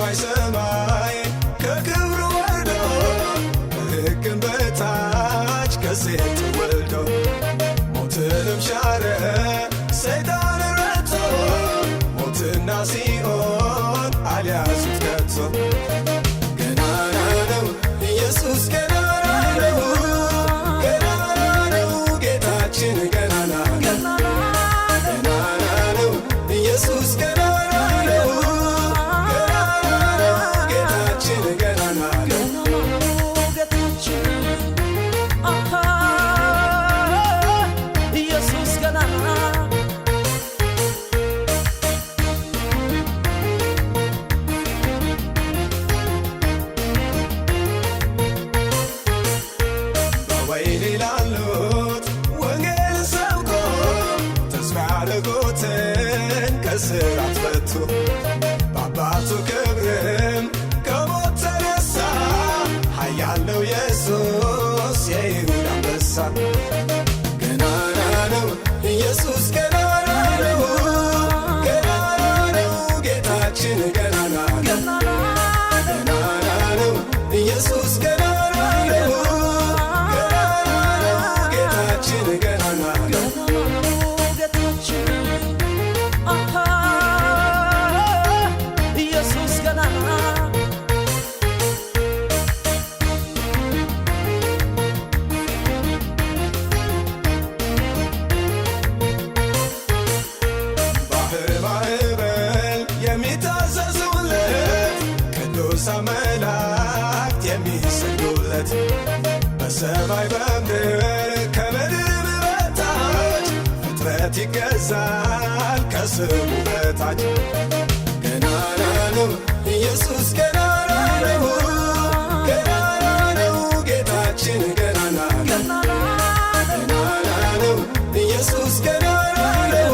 ከሰማይ ሰማይ ከክብሩ ወርዶ ሕግም በታች ከሴት ተወልዶ ሞትንም ሻረ ሰይጣን ረቶ ሞትና ሲኦል አልያዙት ከቶ። ገናና ነው ኢየሱስ ገናና ነው ገናና ነው ጌታችን ገናና ነው ገናና ነው ኢየሱስ ገናና ነው ገናና ነው ጌታችን ገናና ነው። ኢየሱስ ገናና በወህኒ ላሉት ወንጌልን ሰብኮ ተስፋ ያደረጉትን ከእስራት ፈቶ በአባቱ ክብርም ከሞት ተነሳ ኃያል ነው ኢየሱስ የይሁዳ አንበሳ። ገናና ነው ኢየሱስ ገናና ነው ገናና ነው ጌታችን ገናና ነው ገናና ነው ኢየሱስ ገናና ነው ገናና ነው ጌታችን ገናና ነው። ኢየሱስ ገናና ባህር ማዕበል የሚታዘዙለት ቅዱሳን መላእክት የሚሰግዱለት በሰማይ በምድር ከምድር በታች ፍጥረት ይገዛል ከስሙ በታች። ገናና ነው ኢየሱስ ገናና ነው ገናና ነው ጌታችን ገናና ነው ገናና ነው ኢየሱስ ገናና ነው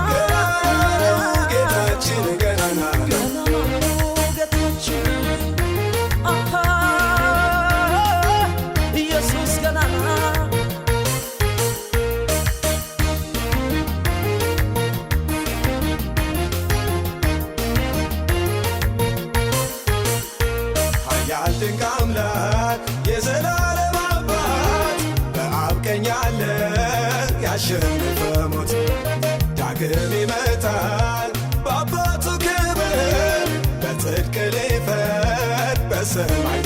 ገናና ነው ጌታችን ገናና ነው። ኢየሱስ ገናና ኃያል ድንቅ አምላክ የዘላለም አባት በአብ ቀኝ ያለ ያሸነፈ ሞት ዳግም ይመጣል በአባቱ ክብር በጽድቅ ሊፈርድ በሰማይ